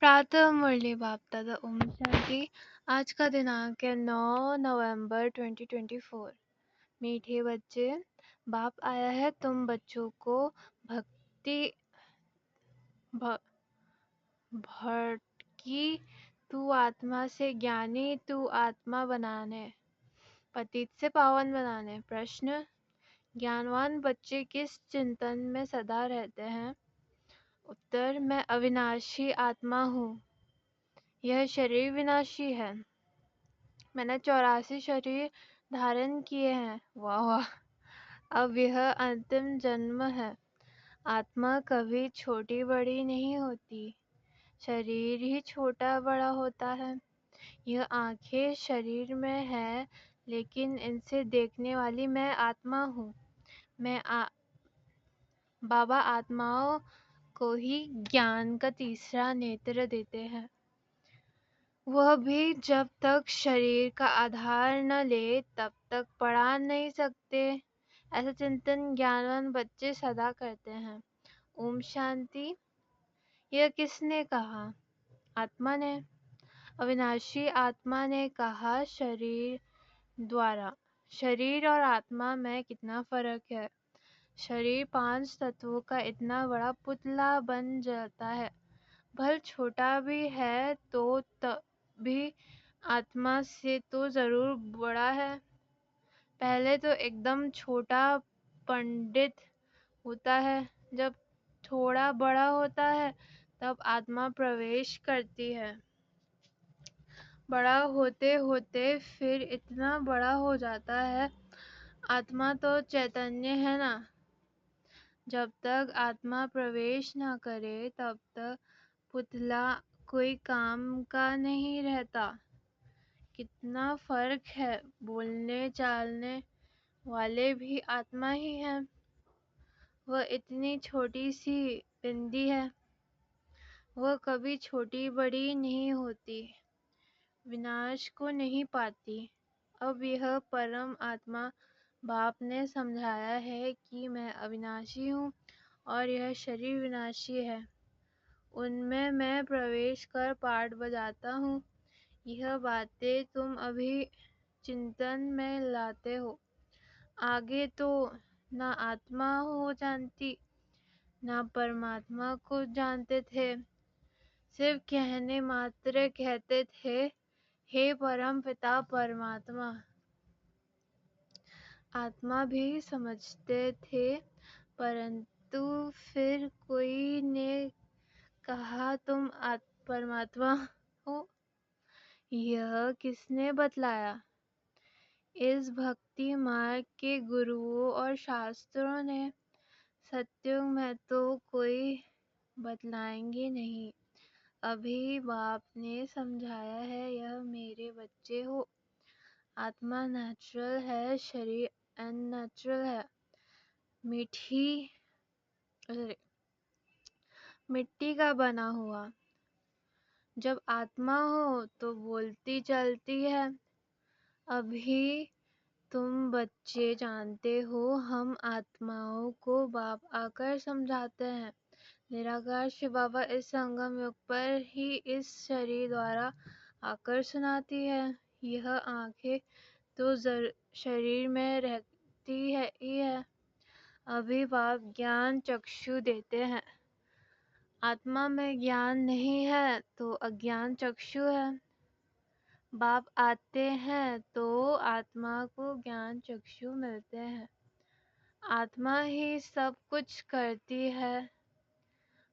प्रातः मुरली बाप दादा ओम शांति। आज का दिनांक है 9 नवंबर 2024। मीठे बच्चे, बाप आया है तुम बच्चों को भक्ति भ- भटकी तू आत्मा से ज्ञानी तू आत्मा बनाने, पतित से पावन बनाने। प्रश्न: ज्ञानवान बच्चे किस चिंतन में सदा रहते हैं? उत्तर: मैं अविनाशी आत्मा हूँ, यह शरीर विनाशी है। मैंने 84 शरीर धारण किए हैं। वाह वाह! अब यह अंतिम जन्म है। आत्मा कभी छोटी बड़ी नहीं होती, शरीर ही छोटा बड़ा होता है। यह आंखें शरीर में है, लेकिन इनसे देखने वाली मैं आत्मा हूँ। बाबा आत्माओं को ही ज्ञान का तीसरा नेत्र देते हैं, वह भी जब तक शरीर का आधार न ले तब तक पढ़ा नहीं सकते। ऐसा चिंतन ज्ञानवान बच्चे सदा करते हैं। ओम शांति। यह किसने कहा? आत्मा ने। अविनाशी आत्मा ने कहा शरीर द्वारा। शरीर और आत्मा में कितना फर्क है। शरीर 5 तत्वों का इतना बड़ा पुतला बन जाता है, भले छोटा भी है तो भी आत्मा से तो जरूर बड़ा है। पहले तो एकदम छोटा पंडित होता है, जब थोड़ा बड़ा होता है तब आत्मा प्रवेश करती है। बड़ा होते होते फिर इतना बड़ा हो जाता है। आत्मा तो चैतन्य है ना। जब तक आत्मा प्रवेश ना करे तब तक पुतला कोई काम का नहीं रहता। कितना फर्क है। बोलने चालने वाले भी आत्मा ही है। वह इतनी छोटी सी बिंदी है, वह कभी छोटी बड़ी नहीं होती, विनाश को नहीं पाती। अब यह परम आत्मा बाप ने समझाया है कि मैं अविनाशी हूँ और यह शरीर विनाशी है। उनमें मैं प्रवेश कर पाठ बजाता हूँ। यह बातें तुम अभी चिंतन में लाते हो। आगे तो ना आत्मा हो जानती, ना परमात्मा को जानते थे। सिर्फ कहने मात्र कहते थे, हे परम पिता परमात्मा। आत्मा भी समझते थे, परंतु फिर कोई ने कहा तुम परमात्मा हो। यह किसने बतलाया? इस भक्ति मार्ग के गुरुओं और शास्त्रों ने। सत्युग में तो कोई बतलाएंगे नहीं। अभी बाप ने समझाया है, यह मेरे बच्चे हो। आत्मा नेचुरल है, शरीर अननेचुरल है। मिट्टी का बना हुआ। जब आत्मा हो तो बोलती चलती है। अभी तुम बच्चे जानते हो, हम आत्माओं को बाप आकर समझाते हैं। निराकार शिव बाबा इस संगम युग पर ही इस शरीर द्वारा आकर सुनाती है। यह आंखें तो शरीर में रहती है ही है। अभी बाप ज्ञान चक्षु देते हैं। आत्मा में ज्ञान नहीं है तो अज्ञान चक्षु है। बाप आते हैं तो आत्मा को ज्ञान चक्षु मिलते हैं। आत्मा ही सब कुछ करती है।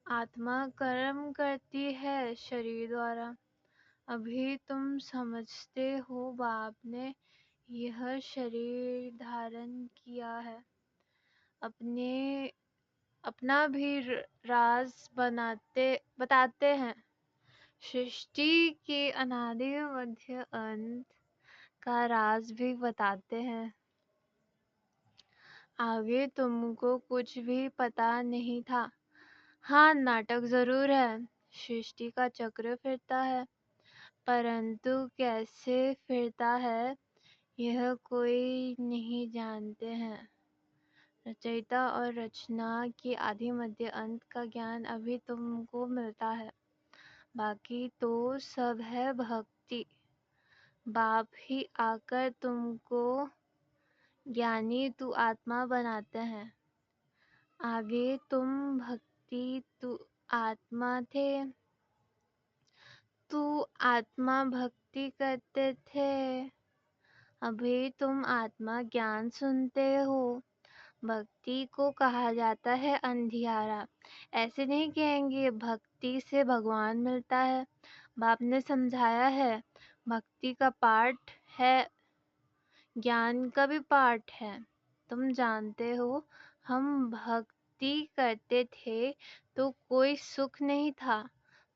आत्मा कर्म करती है शरीर द्वारा। अभी तुम समझते हो, बाप ने यह शरीर धारण किया है। अपना भी राज बताते हैं। सृष्टि के अनादि मध्य अंत का राज भी बताते हैं। आगे तुमको कुछ भी पता नहीं था। हाँ, नाटक जरूर है। सृष्टि का चक्र फिरता है, परंतु कैसे फिरता है यह कोई नहीं जानते हैं। रचयिता और रचना की आदि मध्य अंत का ज्ञान अभी तुमको मिलता है। बाकी तो सब है भक्ति। बाप ही आकर तुमको ज्ञानी तू आत्मा बनाते हैं। आगे तुम भक्ति तू आत्मा थे, तू आत्मा भक्ति करते थे। अभी तुम आत्मा ज्ञान सुनते हो। भक्ति को कहा जाता है अंधियारा। ऐसे नहीं कहेंगे भक्ति से भगवान मिलता है। बाप ने समझाया है, भक्ति का पार्ट है, ज्ञान का भी पार्ट है। तुम जानते हो, हम भक्ति करते थे तो कोई सुख नहीं था।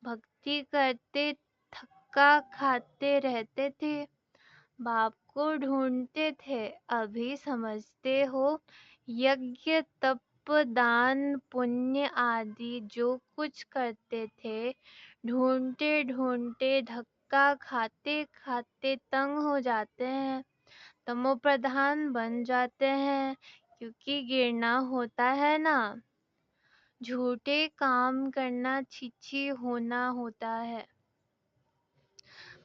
भक्ति करते थक्का खाते रहते थे, बाप को ढूंढते थे। अभी समझते हो, यज्ञ तप दान पुण्य आदि जो कुछ करते थे, ढूंढते ढूंढते धक्का खाते खाते तंग हो जाते हैं, तमो प्रधान बन जाते हैं। क्योंकि गिरना होता है ना, झूठे काम करना, छिछी होना होता है।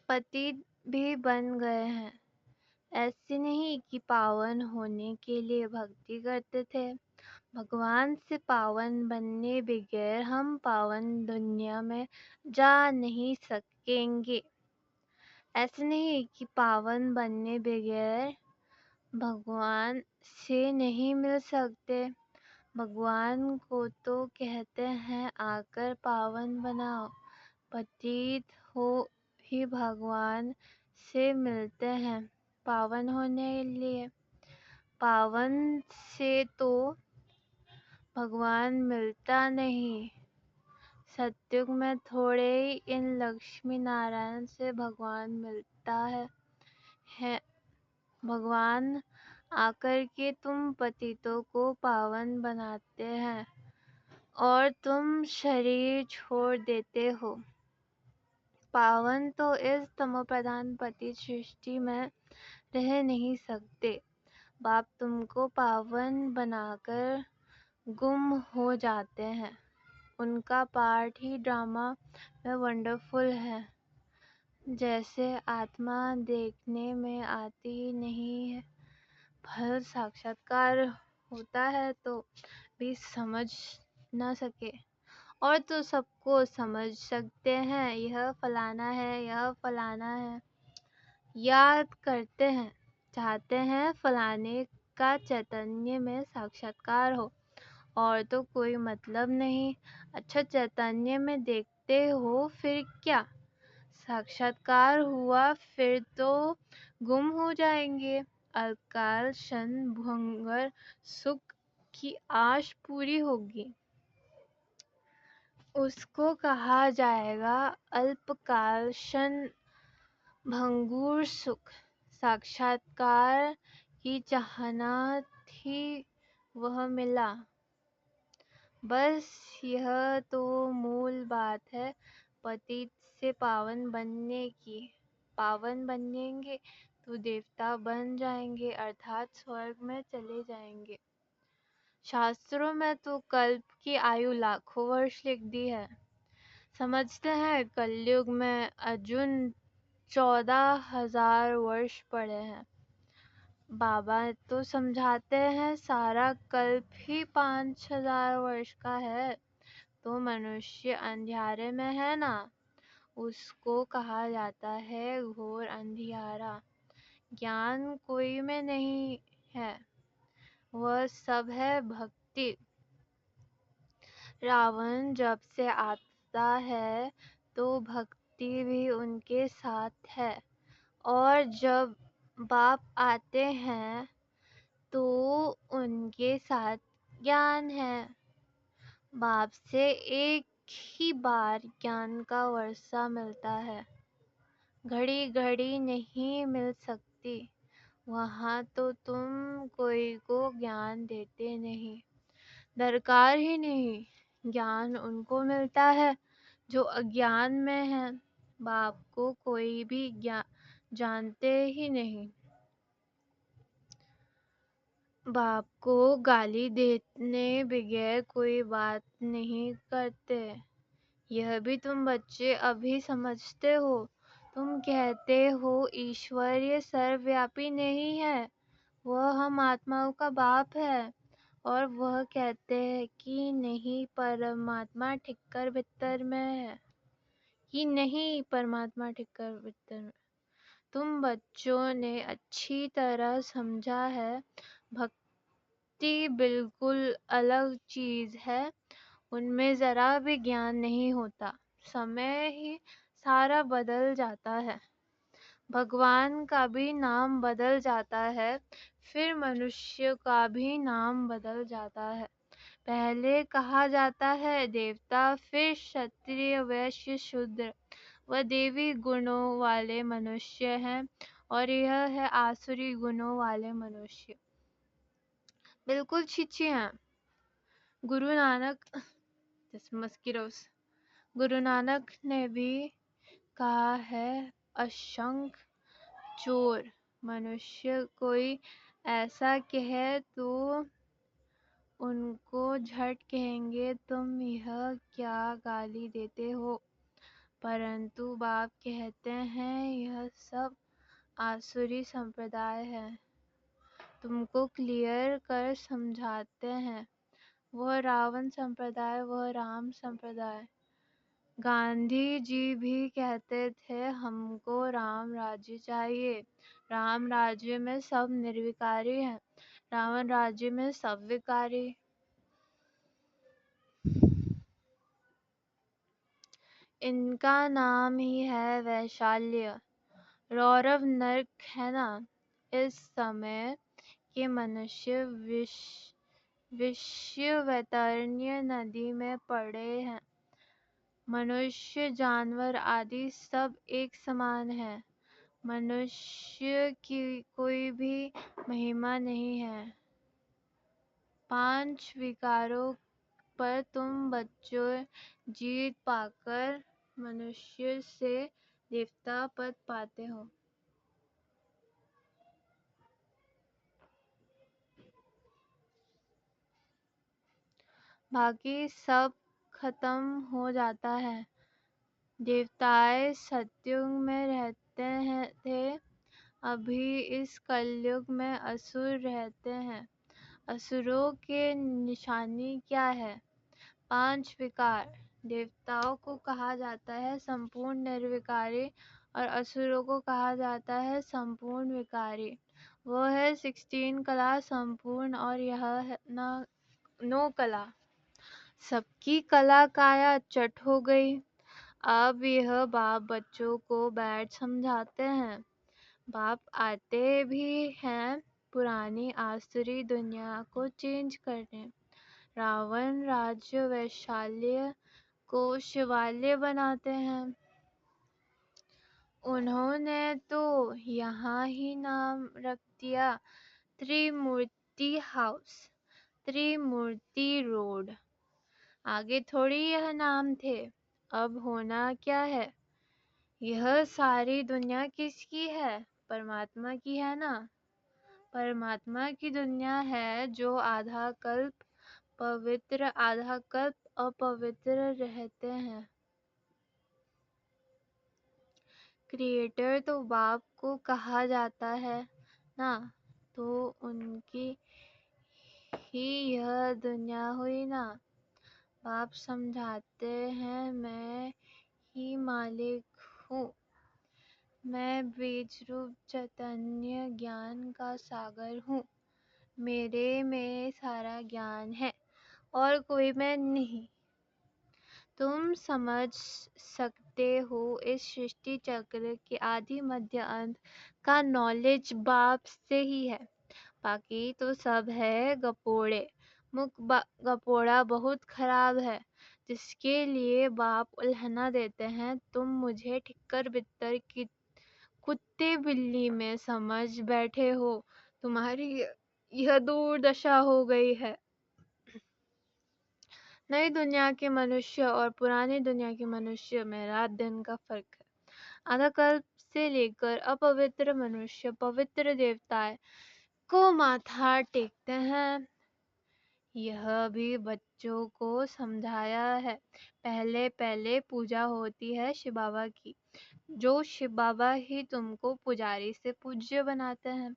पतित भी बन गए हैं। ऐसे नहीं कि पावन होने के लिए भक्ति करते थे। भगवान से पावन बनने बगैर हम पावन दुनिया में जा नहीं सकेंगे। ऐसे नहीं कि पावन बनने बगैर भगवान से नहीं मिल सकते। भगवान को तो कहते हैं आकर पावन बनाओ। पतित हो ही भगवान से मिलते हैं पावन होने लिए। पावन से तो भगवान मिलता नहीं। सतयुग में थोड़े ही इन लक्ष्मी नारायण से भगवान मिलता है। भगवान आकर के तुम पतितों को पावन बनाते हैं और तुम शरीर छोड़ देते हो। पावन तो इस तमोप्रधान पतित सृष्टि में रह नहीं सकते। बाप तुमको पावन बनाकर गुम हो जाते हैं। उनका पार्ट ही ड्रामा में वंडरफुल है। जैसे आत्मा देखने में आती नहीं है, फल साक्षात्कार होता है तो भी समझ ना सके, और तो सबको समझ सकते हैं, यह फलाना है, यह फलाना है। याद करते हैं, चाहते हैं फलाने का चैतन्य में साक्षात्कार हो, और तो कोई मतलब नहीं। अच्छा, चैतन्य में देखते हो फिर क्या, साक्षात्कार हुआ फिर तो गुम हो जाएंगे। अल्पकाल क्षण भंगुर सुख की आश पूरी होगी, उसको कहा जाएगा अल्पकाल क्षण भंगुर सुख। साक्षात्कार की चाहना थी, वह मिला। बस यह तो मूल बात है पतित से पावन बनने की। पावन बनेंगे तो देवता बन जाएंगे, अर्थात स्वर्ग में चले जाएंगे। शास्त्रों में तो कल्प की आयु लाखों वर्ष लिख दी है। समझते हैं कलयुग में अर्जुन 14,000 वर्ष पड़े हैं। बाबा तो समझाते हैं सारा कल्प ही 5,000 वर्ष का है। तो मनुष्य अंधियारे में है ना, उसको कहा जाता है घोर अंधियारा। ज्ञान कोई में नहीं है, वह सब है भक्ति। रावण जब से आता है तो भक्ति भी उनके साथ है, और जब बाप आते हैं तो उनके साथ ज्ञान है। बाप से एक ही बार ज्ञान का वर्षा मिलता है, घड़ी घड़ी नहीं मिल सकती। वहाँ तो तुम कोई को ज्ञान देते नहीं, दरकार ही नहीं। ज्ञान उनको मिलता है जो अज्ञान में है। बाप को कोई भी जानते ही नहीं। बाप को गाली देने बगैर कोई बात नहीं करते। यह भी तुम बच्चे अभी समझते हो। तुम कहते हो ईश्वरीय सर्वव्यापी नहीं है, वह हम आत्माओं का बाप है। और वह कहते हैं कि नहीं परमात्मा ठिक्कर भीतर में है, कि नहीं परमात्मा ठिक्कर भीतर में। तुम बच्चों ने अच्छी तरह समझा है, भक्ति बिल्कुल अलग चीज है, उनमें जरा भी ज्ञान नहीं होता, समय ही सारा बदल जाता है। भगवान का भी नाम बदल जाता है, फिर मनुष्य का भी नाम बदल जाता है। पहले कहा जाता है देवता, फिर क्षत्रिय वैश्य शूद्र व देवी गुणों वाले मनुष्य हैं, और यह है आसुरी गुणों वाले मनुष्य। बिल्कुल छिछी हैं। गुरु नानक मस्किरोस गुरु नानक ने भी कहा है, असंख्य चोर मनुष्य कोई ऐसा कहे तो उनको झट कहेंगे तुम यह क्या गाली देते हो, परंतु बाप कहते हैं यह सब आसुरी संप्रदाय है, तुमको क्लियर कर समझाते हैं। वह रावण संप्रदाय, वह राम संप्रदाय। गांधी जी भी कहते थे हमको राम राज्य चाहिए, राम राज्य में सब निर्विकारी हैं, रावण राज्य में सब विकारी। इनका नाम ही है वैशाल्य। रौरव नरक है ना। इस समय के मनुष्य विश्ववैतरण्य नदी में पड़े हैं। मनुष्य जानवर आदि सब एक समान है, मनुष्य की कोई भी महिमा नहीं है। 5 विकारों पर तुम बच्चों जीत पाकर मनुष्य से देवता पद पाते हो। बाकी सब खत्म हो जाता है। देवताएं सतयुग में थे, अभी इस कलयुग में असुर रहते हैं। असुरों के निशानी क्या है? 5 विकार। देवताओं को कहा जाता है संपूर्ण निर्विकारी और असुरों को कहा जाता है संपूर्ण विकारी। वो है 16 कला संपूर्ण और यह है 9 कला। सबकी कला काया चट हो गई। अब यह बाप बच्चों को बैठ समझाते हैं। बाप आते भी हैं पुरानी आसुरी दुनिया को चेंज करने। रावण राज्य वैशाल्य को शिवालय बनाते हैं। उन्होंने तो यहाँ ही नाम रख दिया त्रिमूर्ति हाउस, त्रिमूर्ति रोड। आगे थोड़ी यह नाम थे। अब होना क्या है? यह सारी दुनिया किसकी है? परमात्मा की है ना। परमात्मा की दुनिया है जो आधा कल्प पवित्र आधा कल्प अपवित्र रहते हैं। क्रिएटर तो बाप को कहा जाता है ना, तो उनकी ही यह दुनिया हुई ना। बाप समझाते हैं मैं ही मालिक हूँ, मैं बीज रूप चैतन्य ज्ञान का सागर हूँ, मेरे में सारा ज्ञान है और कोई मैं नहीं। तुम समझ सकते हो इस सृष्टि चक्र के आदि मध्य अंत का नॉलेज बाप से ही है। बाकी तो सब है गपोड़े। गपोड़ा बहुत खराब है, जिसके लिए बाप उल्हना देते हैं। तुम मुझे ठिक्कर बित्तर की कुत्ते बिल्ली में समझ बैठे हो। तुम्हारी यह दुर्दशा हो गई है। नई दुनिया के मनुष्य और पुरानी दुनिया के मनुष्य में रात दिन का फर्क है। आधा कल्प से लेकर अपवित्र मनुष्य पवित्र देवताएं को माथा टेकते हैं। यह भी बच्चों को समझाया है। पहले पहले पूजा होती है शिव बाबा की, जो शिव बाबा ही तुमको पुजारी से पूज्य बनाते हैं।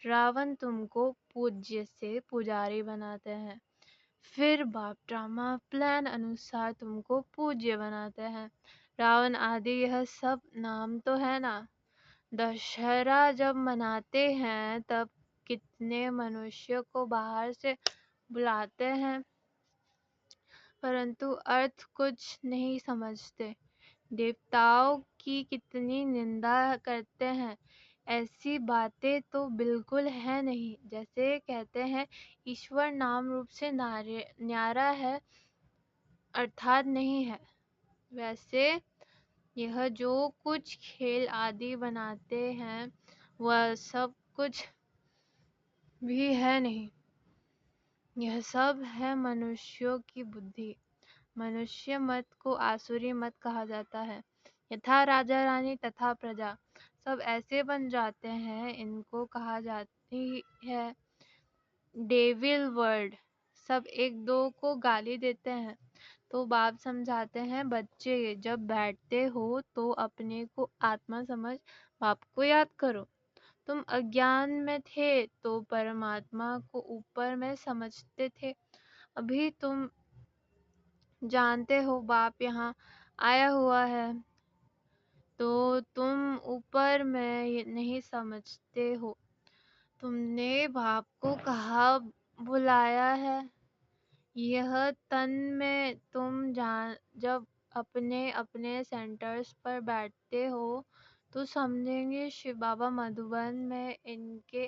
रावण तुमको पूज्य से पुजारी बनाते हैं, फिर बाप ड्रामा प्लान अनुसार तुमको पूज्य बनाते हैं। रावण आदि यह सब नाम तो है ना। दशहरा जब मनाते हैं तब कितने मनुष्य को बाहर से बुलाते हैं, परंतु अर्थ कुछ नहीं समझते। देवताओं की कितनी निंदा करते हैं। ऐसी बातें तो बिल्कुल है नहीं। जैसे कहते हैं ईश्वर नाम रूप से न्यारा है अर्थात नहीं है, वैसे यह जो कुछ खेल आदि बनाते हैं वह सब कुछ भी है नहीं। यह सब है मनुष्यों की बुद्धि। मनुष्य मत को आसुरी मत कहा जाता है। यथा राजा रानी तथा प्रजा सब ऐसे बन जाते हैं, इनको कहा जाती है डेविल वर्ड। सब एक दो को गाली देते हैं तो बाप समझाते हैं, बच्चे जब बैठते हो तो अपने को आत्मा समझ बाप को याद करो। तुम अज्ञान में थे तो परमात्मा को ऊपर में समझते थे। अभी तुम जानते हो बाप यहाँ आया हुआ है तो तुम ऊपर में नहीं समझते हो। तुमने बाप को कहाँ बुलाया है? यह तन में तुम जब अपने अपने सेंटर्स पर बैठते हो तो समझेंगे शिव बाबा मधुबन में इनके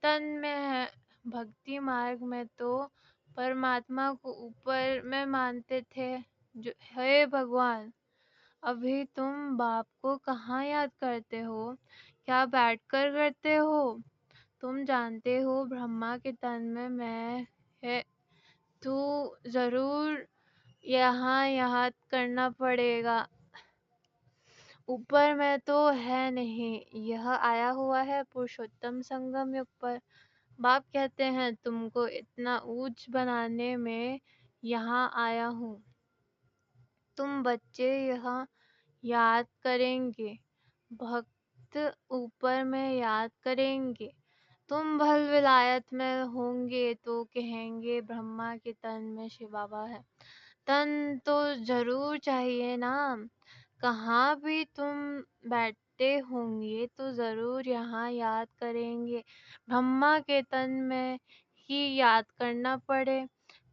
तन में है। भक्ति मार्ग में तो परमात्मा को ऊपर में मानते थे। जो हे भगवान, अभी तुम बाप को कहाँ याद करते हो? क्या बैठकर करते हो? तुम जानते हो ब्रह्मा के तन में मैं है तो जरूर यहाँ याद करना पड़ेगा। ऊपर में तो है नहीं, यह आया हुआ है पुरुषोत्तम संगम युग पर। बाप कहते हैं तुमको इतना ऊंच बनाने में यहाँ आया हूँ। तुम बच्चे यहाँ याद करेंगे, भक्त ऊपर में याद करेंगे। तुम भल विलायत में होंगे तो कहेंगे ब्रह्मा के तन में शिव बाबा है। तन तो जरूर चाहिए ना। कहाँ भी तुम बैठते होंगे तो जरूर यहाँ याद करेंगे। ब्रह्मा के तन में ही याद करना पड़े।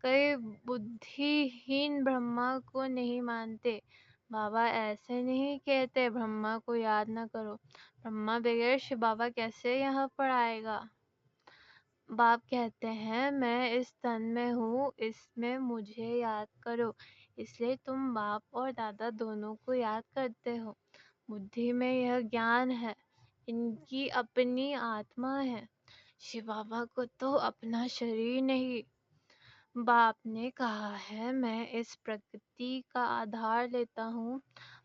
कई बुद्धिहीन ब्रह्मा को नहीं मानते। बाबा ऐसे नहीं कहते ब्रह्मा को याद ना करो। ब्रह्मा बगैर शिव बाबा कैसे यहाँ पर आएगा? बाप कहते हैं मैं इस तन में हूँ, इसमें मुझे याद करो। इसलिए तुम बाप और दादा दोनों को याद करते हो। बुद्धि में यह ज्ञान है, इनकी अपनी आत्मा है। शिव बाबा को तो अपना शरीर नहीं। बाप ने कहा है मैं इस प्रकृति का आधार लेता हूँ।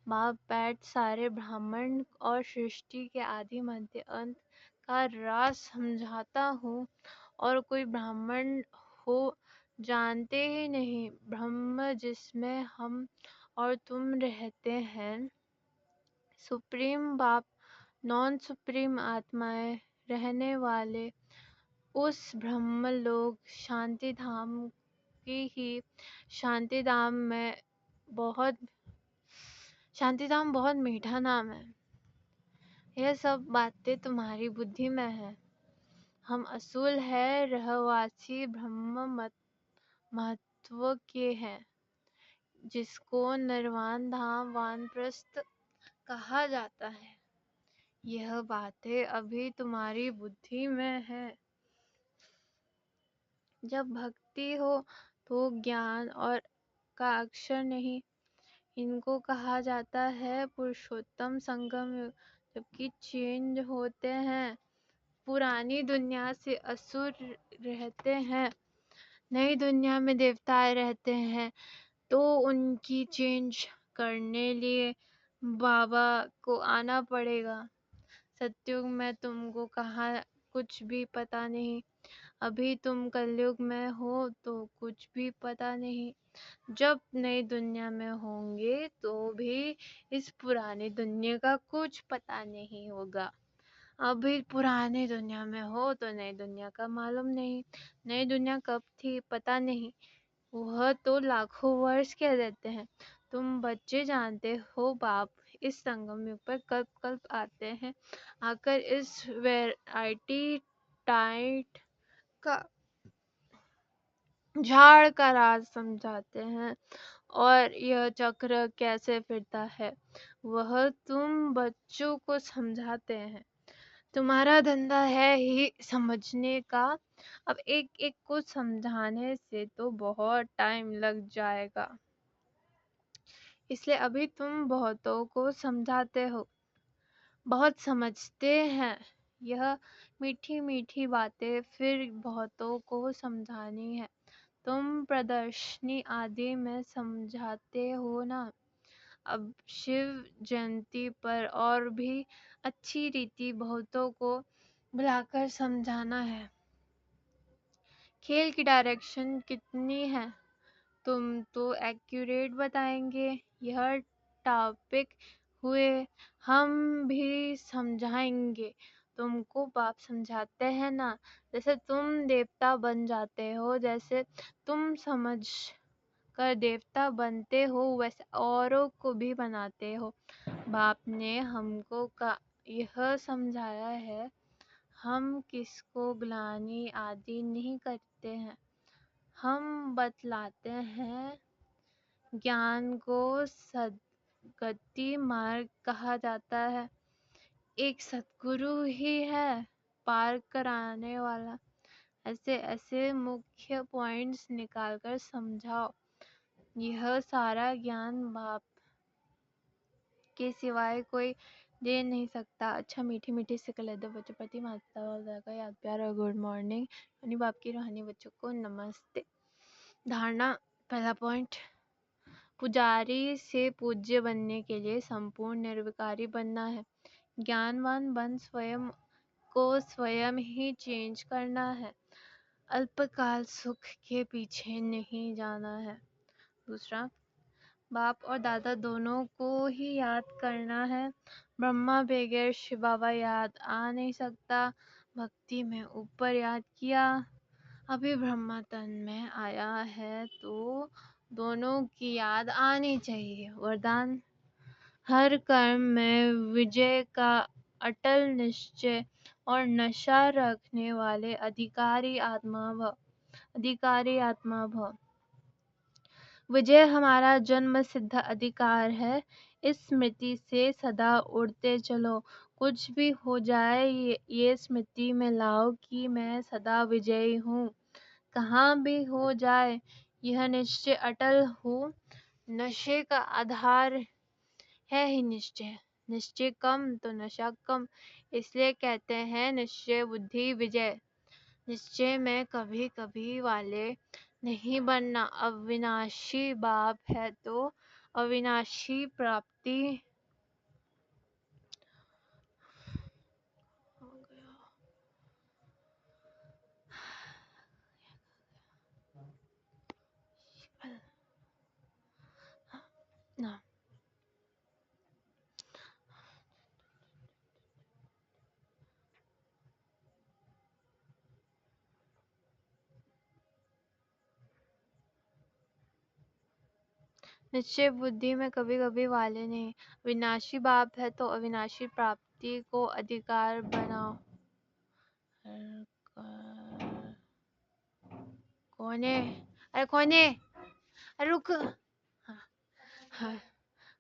बाप बैठ सारे ब्रह्मांड और सृष्टि के आदि मध्य अंत का राज समझाता हूँ, और कोई ब्राह्मण हो जानते ही नहीं। ब्रह्म जिसमें हम और तुम रहते हैं, सुप्रीम बाप नॉन सुप्रीम आत्माएं रहने वाले उस ब्रह्मलोक शांति धाम की ही बहुत शांति धाम बहुत मीठा नाम है। यह सब बातें तुम्हारी बुद्धि में है। हम असूल है रहवासी ब्रह्म महत्व के हैं, जिसको निर्वाण धाम वानप्रस्थ कहा जाता है। यह बातें अभी तुम्हारी बुद्धि में है। जब भक्ति हो तो ज्ञान और का अक्षर नहीं। इनको कहा जाता है पुरुषोत्तम संगम युग। जबकि चेंज होते हैं, पुरानी दुनिया से असुर रहते हैं, नई दुनिया में देवताएं रहते हैं, तो उनकी चेंज करने लिए बाबा को आना पड़ेगा। सत्युग में तुमको कहाँ कुछ भी पता नहीं। अभी तुम कलयुग में हो तो कुछ भी पता नहीं। जब नई दुनिया में होंगे तो भी इस पुरानी दुनिया का कुछ पता नहीं होगा। अभी पुरानी दुनिया में हो तो नई दुनिया का मालूम नहीं। नई दुनिया कब थी पता नहीं, वह तो लाखों वर्ष कह देते हैं। तुम बच्चे जानते हो बाप इस संगम युग पर कल्प कल्प आते हैं, आकर इस वैरायटी टाइट का झाड़ का राज समझाते हैं। और यह चक्र कैसे फिरता है वह तुम बच्चों को समझाते हैं। तुम्हारा धंधा है ही समझने का। अब एक एक को समझाने से तो बहुत टाइम लग जाएगा, इसलिए अभी तुम बहुतों को समझाते हो। बहुत समझते हैं। यह मीठी मीठी बातें फिर बहुतों को समझानी है। तुम प्रदर्शनी आदि में समझाते हो ना। अब शिव जयंती पर और भी अच्छी रीति बहुतों को बुलाकर समझाना है। खेल की डायरेक्शन कितनी है तुम तो एक्यूरेट बताएंगे। यह टॉपिक हुए हम भी समझाएंगे। तुमको बाप समझाते हैं ना, जैसे तुम देवता बन जाते हो, जैसे तुम समझ कर देवता बनते हो वैसे औरों को भी बनाते हो। बाप ने हमको का यह समझाया है, हम किसको ग्लानि आदि नहीं करते हैं। हम बतलाते हैं। ज्ञान को सद्गति मार्ग कहा जाता है। एक सद्गुरु ही है पार कराने वाला। ऐसे ऐसे मुख्य पॉइंट्स निकालकर समझाओ। यह सारा ज्ञान बाप के सिवाय कोई दे नहीं सकता। अच्छा मीठी मीठी से कह दो बच्चों प्रति माता का याद प्यार और गुड मॉर्निंग। यानी बाप की रूहानी बच्चों को नमस्ते। धारणा पहला पॉइंट, पुजारी से पूज्य बनने के लिए संपूर्ण निर्विकारी बनना है। ज्ञानवान बन स्वयं को स्वयं ही चेंज करना है। अल्पकाल सुख के पीछे नहीं जाना है। दूसरा, बाप और दादा दोनों को ही याद करना है। ब्रह्मा बगैर शिव बाबा याद आ नहीं सकता। भक्ति में ऊपर याद किया, अभी ब्रह्मा तन में आया है तो दोनों की याद आनी चाहिए। वरदान, हर कर्म में विजय का अटल निश्चय और नशा रखने वाले अधिकारी आत्मा भव। विजय हमारा जन्म सिद्ध अधिकार है। इस स्मृति से सदा उड़ते चलो। कुछ भी हो जाए ये स्मृति में लाओ कि मैं सदा विजयी हूँ। कहाँ भी हो जाए यह निश्चय अटल हूँ। नशे का आधार है ही निश्चय। निश्चय कम तो नशा कम, इसलिए कहते हैं निश्चय बुद्धि विजय। निश्चय में कभी कभी वाले नहीं बनना। अविनाशी बाप है तो अविनाशी प्राप्ति हो गया ना। निश्चय बुद्धि में कभी कभी वाले नहीं। विनाशी बाप है तो अविनाशी प्राप्ति को अधिकार बनाओ। कौन है? अरे कौन है? अरे रुक। हाँ, हाँ,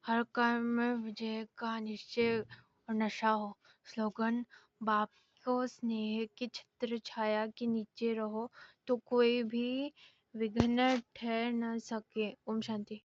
हर कर्म में विजय का निश्चय और नशा हो। स्लोगन, बाप को स्नेह की छत्र छाया के नीचे रहो तो कोई भी विघ्न ठहर न सके। ओम शांति।